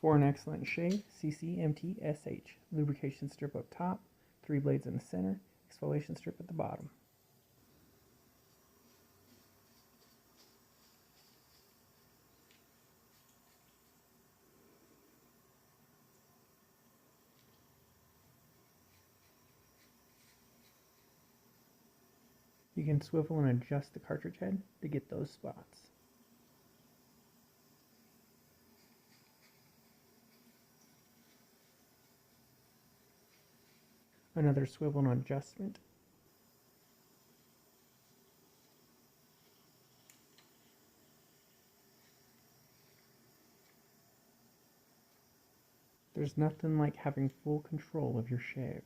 For an excellent shave, CCMTSH. Lubrication strip up top, 3 blades in the center, exfoliation strip at the bottom. You can swivel and adjust the cartridge head to get those spots. Another swivel and adjustment. There's nothing like having full control of your shave.